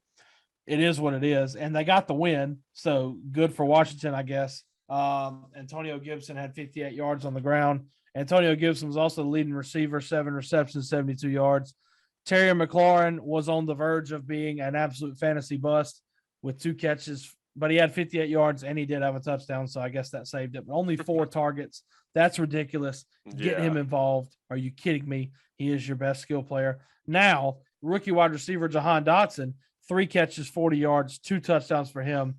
it is what it is. And they got the win. So good for Washington, I guess. Antonio Gibson had 58 yards on the ground. Antonio Gibson was also the leading receiver, 7 receptions, 72 yards. Terry McLaurin was on the verge of being an absolute fantasy bust with 2 catches, but he had 58 yards and he did have a touchdown. So I guess that saved it. But only 4 targets. That's ridiculous. Get him involved. Are you kidding me? He is your best skill player. Now, rookie wide receiver Jahan Dotson, 3 catches, 40 yards, 2 touchdowns for him.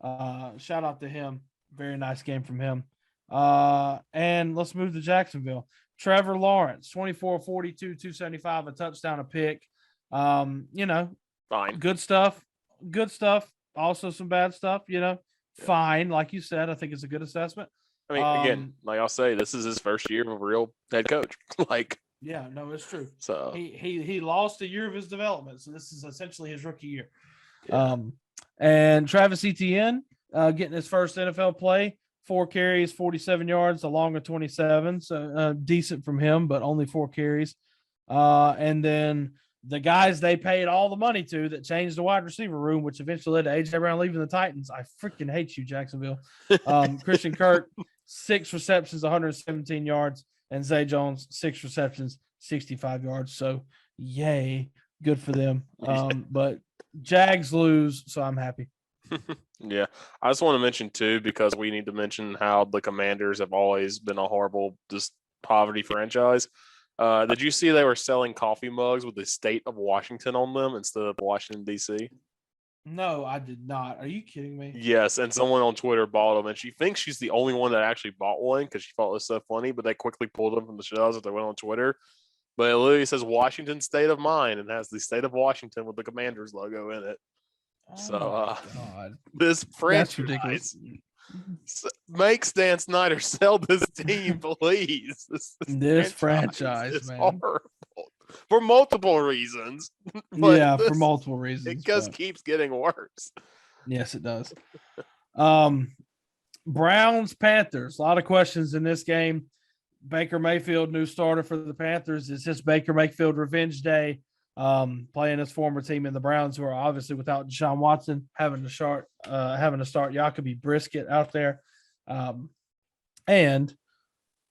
Shout out to him. Very nice game from him. And let's move to Jacksonville. Trevor Lawrence, 24-42, 275, a touchdown, a pick. Fine. Good stuff. Good stuff. Also some bad stuff, Fine. Like you said, I think it's a good assessment. I mean, again, like I'll say, this is his first year of a real head coach. Yeah, no, it's true. So he lost a year of his development, so this is essentially his rookie year. Yeah. And Travis Etienne getting his first NFL play, 4 carries, 47 yards, along with 27, so decent from him, but only 4 carries. And then the guys they paid all the money to that changed the wide receiver room, which eventually led to A.J. Brown leaving the Titans. I freaking hate you, Jacksonville. Christian Kirk, 6 receptions, 117 yards. And Zay Jones, 6 receptions, 65 yards. So, yay, good for them. But Jags lose, so I'm happy. Yeah, I just want to mention too, because we need to mention how the Commanders have always been a horrible, just poverty franchise. Did you see they were selling coffee mugs with the state of Washington on them instead of Washington, D.C.? No, I did not. Are you kidding me? Yes, and someone on Twitter bought them, and she thinks she's the only one that actually bought one because she thought it was so funny, but they quickly pulled them from the shelves as they went on Twitter. But it literally says Washington State of Mind and has the state of Washington with the Commanders logo in it. Oh, this franchise make Stan Snyder sell this team, please. This franchise is man. Horrible for multiple reasons. For multiple reasons. It just keeps getting worse. Yes, it does. Browns, Panthers. A lot of questions in this game. Baker Mayfield, new starter for the Panthers. Is this Baker Mayfield revenge day? Playing his former team in the Browns, who are obviously without Deshaun Watson, having to start Jacoby Brisket out there. And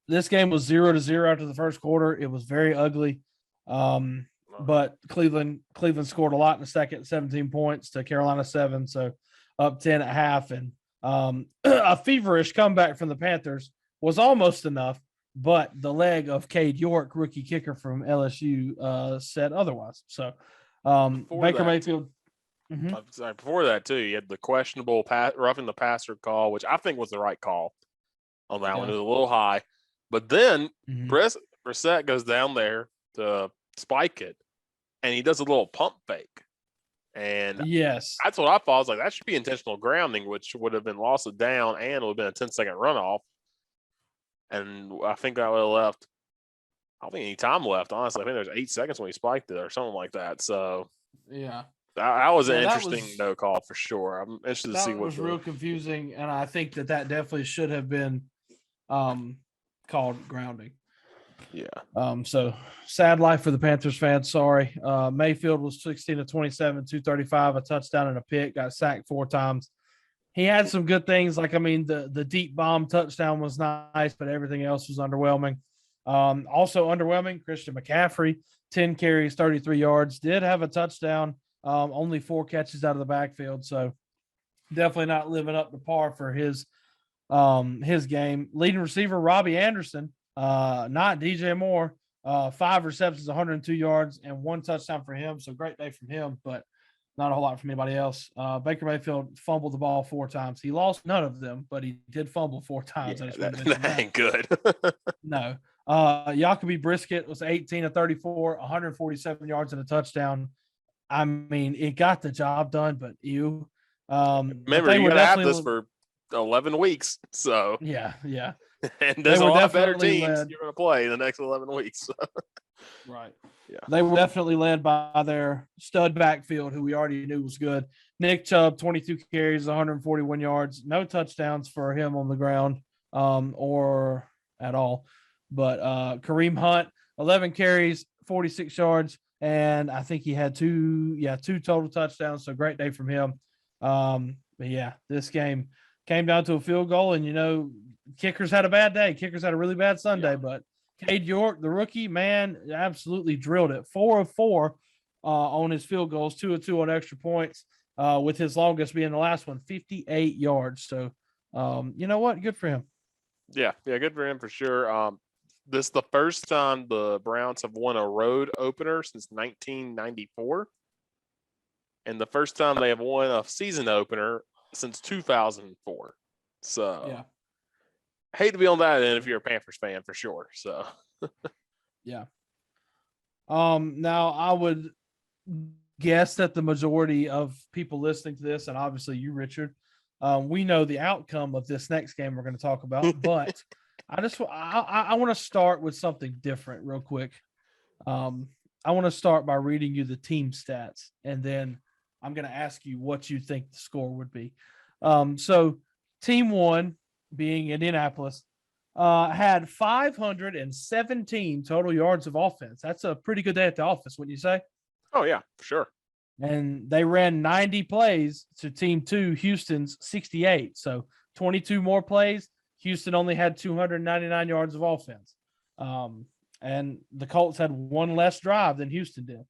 this game was 0-0 after the first quarter. It was very ugly. But Cleveland scored a lot in the second, 17 points to Carolina 7, so up 10 at half. And a feverish comeback from the Panthers was almost enough, but the leg of Cade York, rookie kicker from LSU, said otherwise. So Baker Mayfield, Mhm. Sorry, before that too, you had the questionable roughing the passer call, which I think was the right call on that one. It Yeah. was a little high, but then Mhm. Brissett goes down there to spike it, and he does a little pump fake, and Yes. that's what I thought. I was like, that should be intentional grounding, which would have been loss of down and it would have been a 10-second runoff. And I think that would have left. I don't think any time left, honestly. I think there's 8 seconds when he spiked it or something like that. So Yeah. that was an Yeah, that interesting was no call for sure. I'm interested to see that what was real confusing, and I think that definitely should have been called grounding. Yeah. So sad life for the Panthers fans. Sorry. Mayfield was 16 to 27, 235, a touchdown and a pick, got sacked 4 times. He had some good things. Like, I mean, the deep bomb touchdown was nice, but everything else was underwhelming. Also underwhelming, Christian McCaffrey, 10 carries, 33 yards, did have a touchdown, only 4 catches out of the backfield. So definitely not living up to par for his game. Leading receiver, Robbie Anderson, not DJ Moore, 5 receptions, 102 yards, and 1 touchdown for him. So great day from him, but not a whole lot from anybody else. Baker Mayfield fumbled the ball 4 times. He lost none of them, but he did fumble 4 times. Yeah, I just want to that, mention that that. ain't good. No. Jacoby Brisket was 18 of 34, 147 yards and a touchdown. I mean, it got the job done, but you Remember, you got to have this for 11 weeks. So, yeah. and there's a lot better teams led. you're going to play in the next 11 weeks. Right. Yeah. They were definitely led by their stud backfield, who we already knew was good. Nick Chubb, 22 carries, 141 yards, no touchdowns for him on the ground or at all. But Kareem Hunt, 11 carries, 46 yards, and I think he had 2 total touchdowns. So great day from him. But yeah, this game came down to a field goal, and kickers had a bad day. Kickers had a really bad Sunday, but Cade York, the rookie, man, absolutely drilled it. 4 of 4 on his field goals, 2 of 2 on extra points, with his longest being the last one, 58 yards. So, you know what? Good for him. Yeah, good for him for sure. This is the first time the Browns have won a road opener since 1994. And the first time they have won a season opener since 2004. So, Yeah. Hate to be on that end if you're a Panthers fan for sure. So, yeah. Now I would guess that the majority of people listening to this, and obviously you, Richard, we know the outcome of this next game we're going to talk about, but I want to start with something different real quick. I want to start by reading you the team stats, and then I'm going to ask you what you think the score would be. So team 1, being Indianapolis, had 517 total yards of offense. That's a pretty good day at the office, wouldn't you say? oh yeah, for sure. And they ran 90 plays to team 2, Houston's 68. So 22 more plays. Houston only had 299 yards of offense. And the Colts had 1 less drive than Houston did.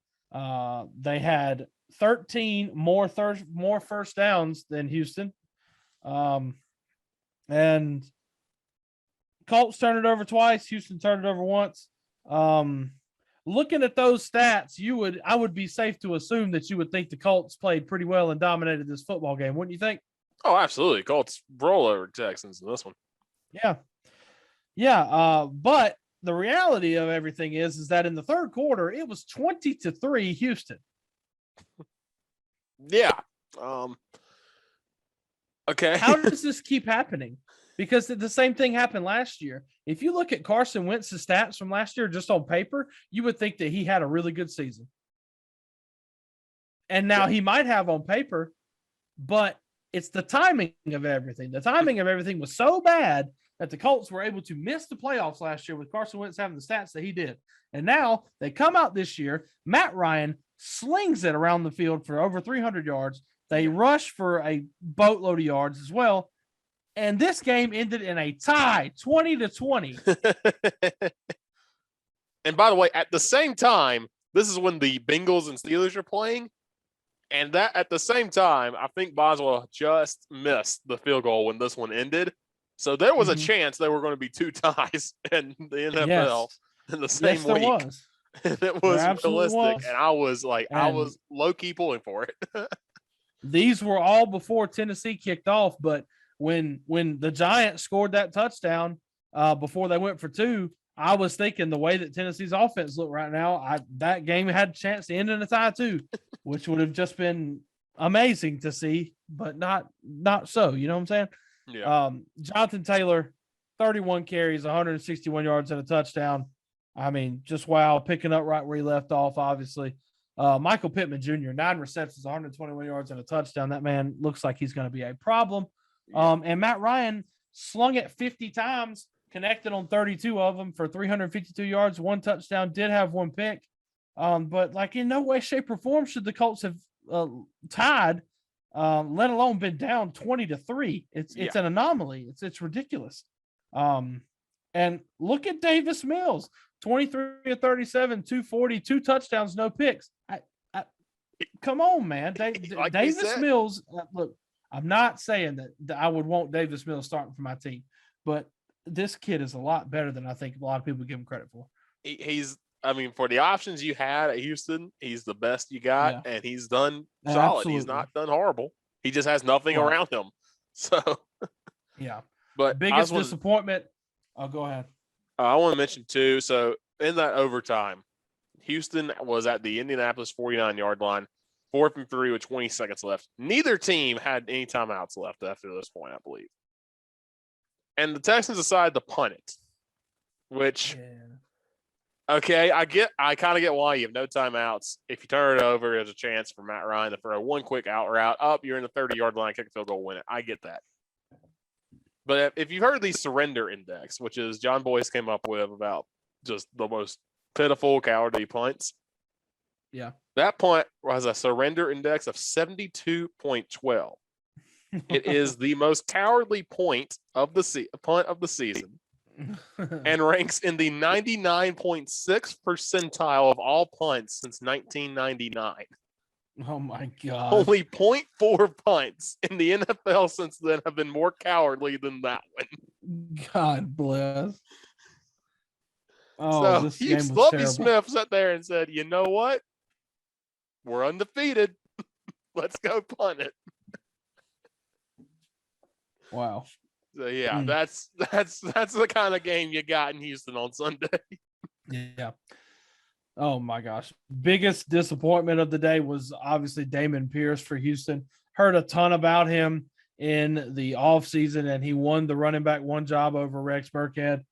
They had 13 more first downs than Houston. And Colts turned it over twice. Houston turned it over once. Looking at those stats, I would be safe to assume that you would think the Colts played pretty well and dominated this football game, wouldn't you think? Oh, absolutely. Colts roll over Texans in this one. Yeah. But the reality of everything is that in the third quarter, it was 20-3 Houston. Yeah. Okay. How does this keep happening? Because the same thing happened last year. If you look at Carson Wentz's stats from last year just on paper, you would think that he had a really good season. And now he might have on paper, but it's the timing of everything. The timing of everything was so bad that the Colts were able to miss the playoffs last year with Carson Wentz having the stats that he did. And now they come out this year. Matt Ryan slings it around the field for over 300 yards. They rush for a boatload of yards as well. And this game ended in a tie, 20-20. And by the way, at the same time, this is when the Bengals and Steelers are playing. And that at the same time, I think Boswell just missed the field goal when this one ended. So there was a chance there were going to be 2 ties in the NFL in the same week. There was. And it was realistic. And I was like, I was low-key pulling for it. these were all before Tennessee kicked off. But when the Giants scored that touchdown before they went for two, I was thinking the way that Tennessee's offense looked right now, that game had a chance to end in a tie too, which would have just been amazing to see, but not so. You know what I'm saying? Yeah. Jonathan Taylor, 31 carries, 161 yards and a touchdown. I mean, just wow, picking up right where he left off, obviously. Michael Pittman Jr., 9 receptions, 121 yards and a touchdown. That man looks like he's going to be a problem. And Matt Ryan slung it 50 times, connected on 32 of them for 352 yards, 1 touchdown, did have 1 pick. But like in no way, shape, or form should the Colts have tied, let alone been down 20-3. It's an anomaly. It's ridiculous. And look at Davis Mills, 23 of 37, 240, 2 touchdowns, no picks. Come on, man. Like Davis Mills, look, I'm not saying that I would want Davis Mills starting for my team, but this kid is a lot better than I think a lot of people give him credit for. For the options you had at Houston, he's the best you got, and he's done solid. Absolutely. He's not done horrible. He just has nothing around him. So, yeah. But biggest disappointment. Oh, go ahead. I want to mention too. So in that overtime, Houston was at the Indianapolis 49-yard line, 4th and 3 with 20 seconds left. Neither team had any timeouts left after this point, I believe. And the Texans decided to punt it, which, okay, I kind of get why you have no timeouts. If you turn it over, there's a chance for Matt Ryan to throw one quick out route. You're in the 30-yard line, kick a field goal, win it. I get that. But if you've heard the surrender index, which is John Boyce came up with about just the most pitiful, cowardly punts. Yeah. That punt was a surrender index of 72.12. It is the most cowardly punt of the season and ranks in the 99.6th percentile of all punts since 1999. Oh, my God. Only 0.4 punts in the NFL since then have been more cowardly than that one. God bless. Oh, so Lovie Smith sat there and said, you know what? We're undefeated. Let's go punt it. Wow. So, yeah, that's the kind of game you got in Houston on Sunday. Yeah. Oh, my gosh. Biggest disappointment of the day was obviously Damon Pierce for Houston. Heard a ton about him in the offseason, and he won the running back one job over Rex Burkhead.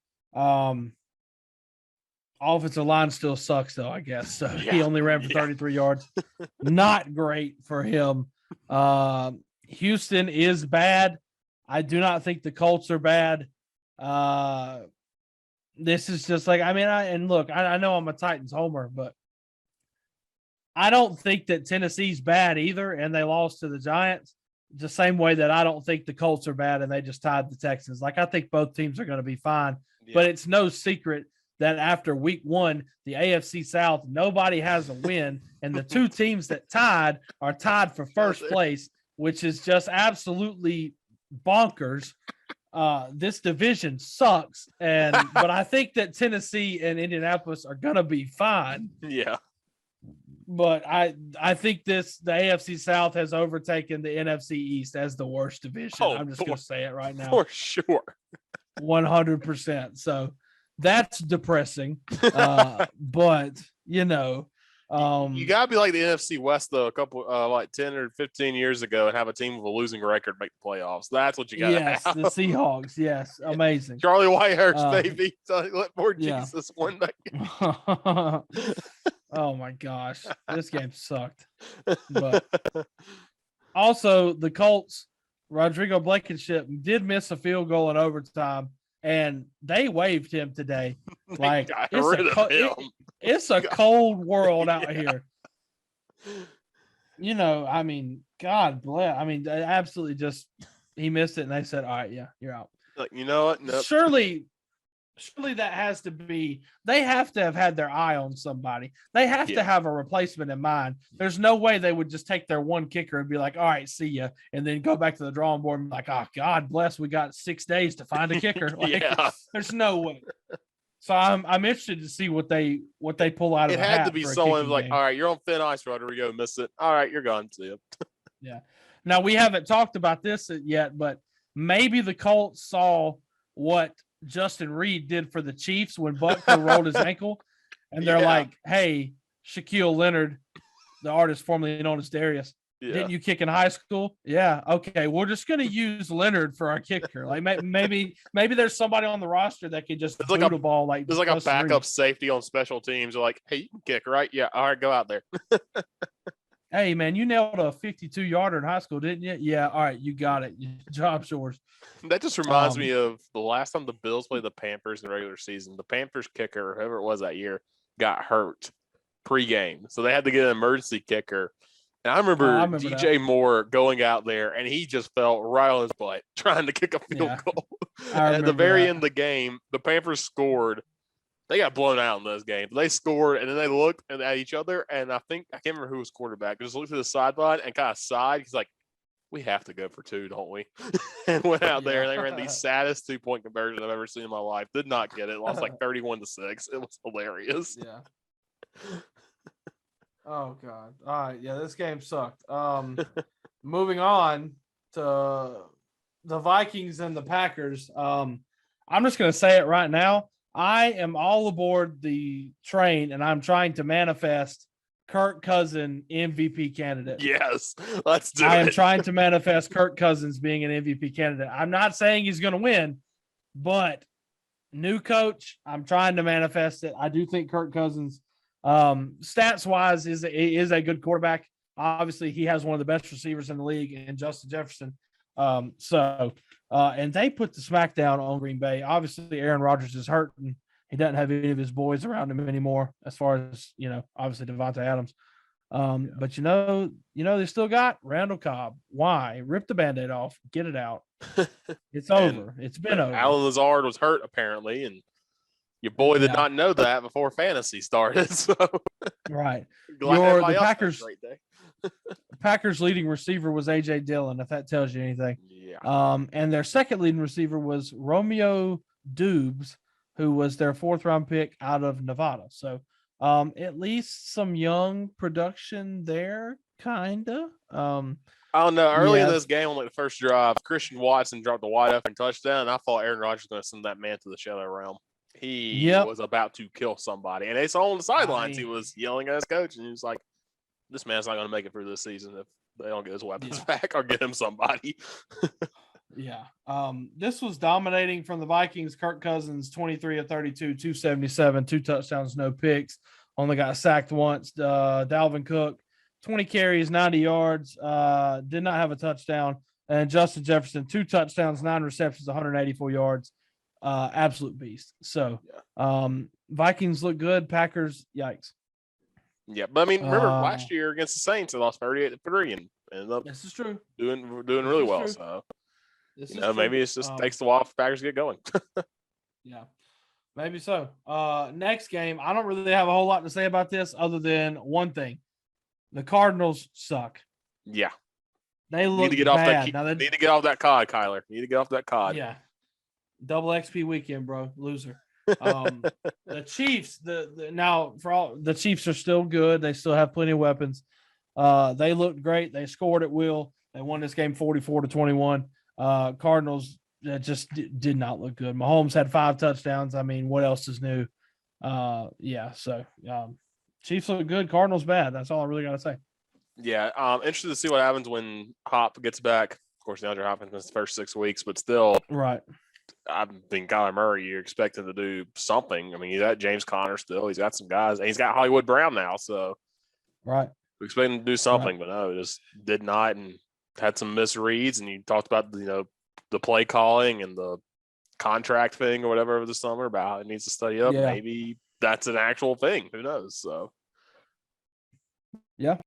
Offensive line still sucks, though, I guess. So he only ran for 33 yards. Not great for him. Houston is bad. I do not think the Colts are bad. This is just like, I know I'm a Titans homer, but I don't think that Tennessee's bad either, and they lost to the Giants the same way that I don't think the Colts are bad and they just tied the Texans. Like, I think both teams are going to be fine, but it's no secret that after week 1, the AFC South, nobody has a win, and the 2 teams that tied are tied for first place, which is just absolutely bonkers. This division sucks, but I think that Tennessee and Indianapolis are gonna be fine. Yeah, but I think the AFC South has overtaken the NFC East as the worst division. I'm just gonna say it right now for sure, 100%. So that's depressing. But you gotta be like the NFC West though. A couple like 10 or 15 years ago, and have a team with a losing record make the playoffs. That's what you gotta have. The Seahawks. Yes, amazing. Charlie Whitehurst, baby. Let more Jesus one day. Oh my gosh, this game sucked. But also the Colts, Rodrigo Blankenship did miss a field goal in overtime, and they waived him today. Like it's a cold world out here. God bless. They absolutely just he missed it, and they said, "All right, yeah, you're out." Like, you know what? Nope. Surely that has to be. They have to have had their eye on somebody. They have to have a replacement in mind. There's no way they would just take their one kicker and be like, "All right, see ya," and then go back to the drawing board and be like, "Oh, God bless, we got 6 days to find a kicker." There's no way. So I'm interested to see what they pull out of. It had to be someone like, "All right, you're on thin ice, Rodrigo. Miss it. All right, you're gone. See ya." Yeah. Now we haven't talked about this yet, but maybe the Colts saw what Justin Reed did for the Chiefs when Butker rolled his ankle, and they're like, "Hey, Shaquille Leonard, the artist formerly known as Darius, didn't you kick in high school? Yeah, okay. We're just gonna use Leonard for our kicker. Like maybe there's somebody on the roster that could just boot a ball like there's like a Justin backup Reed. safety on special teams. They're like, hey, you can kick, right? Yeah, all right, go out there. Hey man, you nailed a 52-yarder in high school, didn't you? Yeah, all right, you got it. Job's yours. That just reminds me of the last time the Bills played the Panthers in the regular season. The Panthers kicker, whoever it was that year, got hurt pregame, so they had to get an emergency kicker. And I remember DJ Moore going out there, and he just fell right on his butt trying to kick a field goal. And at the very end of the game, the Panthers scored. They got blown out in those games. They scored, and then they looked at each other, and I can't remember who was quarterback. Just looked to the sideline and kind of sighed. He's like, we have to go for two, don't we? And went out there, and they ran the saddest 2-point conversion I've ever seen in my life. Did not get it. Lost like 31-6. It was hilarious. Yeah. Oh God. All right. Yeah, this game sucked. Moving on to the Vikings and the Packers. I'm just gonna say it right now. I am all aboard the train, and I'm trying to manifest Kirk Cousins MVP candidate. Yes, let's do it. I am trying to manifest Kirk Cousins being an MVP candidate. I'm not saying he's gonna win, but new coach, I'm trying to manifest it. I do think Kirk Cousins, stats wise, is a good quarterback. Obviously, he has one of the best receivers in the league in Justin Jefferson. And they put the smackdown on Green Bay. Obviously, Aaron Rodgers is hurt, and he doesn't have any of his boys around him anymore, as far as, obviously Devontae Adams. But they still got Randall Cobb. Why? Rip the Band-Aid off, get it out. It's over. It's been over. Alan Lazard was hurt, apparently, and your boy did not know that before fantasy started. So right. The Packers leading receiver was AJ Dillon, if that tells you anything. Yeah. And their second leading receiver was Romeo Dubes, who was their 4th-round pick out of Nevada. So at least some young production there, kinda. I don't know. Early in this game, on like the first drive, Christian Watson dropped a wide open touchdown, and I thought Aaron Rodgers was going to send that man to the shadow realm. He was about to kill somebody, and they saw on the sidelines he was yelling at his coach, and he was like, "This man's not going to make it through this season if they don't get his weapons back or get him somebody." This was dominating from the Vikings. Kirk Cousins, 23 of 32, 277, 2 touchdowns, no picks. Only got sacked once. Dalvin Cook, 20 carries, 90 yards, did not have a touchdown. And Justin Jefferson, 2 touchdowns, 9 receptions, 184 yards. Absolute beast. So Vikings look good. Packers, yikes. Yeah, but I mean, remember last year against the Saints, they lost 38-3 and ended up this is true. doing really well. So maybe it just takes a while for Packers to get going. Yeah, maybe so. Next game, I don't really have a whole lot to say about this other than one thing: the Cardinals suck. Yeah, they look need to get bad. off that. Need to get off that COD, Kyler. Need to get off that COD. Yeah, double XP weekend, bro. Loser. The Chiefs, the Chiefs are still good. They still have plenty of weapons. They looked great. They scored at will. They won this game 44-21. Cardinals just did not look good. Mahomes had 5 touchdowns. I mean, what else is new? So Chiefs look good. Cardinals bad. That's all I really got to say. Yeah, interested to see what happens when Hop gets back. Of course, DeAndre Hopkins missed the first 6 weeks, but still, right. I think Kyler Murray, you're expecting to do something. I mean, he's got James Conner still. He's got some guys. And he's got Hollywood Brown now. So, right. We expect him to do something, but no, just did not, and had some misreads. And you talked about, the play calling and the contract thing or whatever over the summer about how it needs to study up. Yeah. Maybe that's an actual thing. Who knows? So, yeah.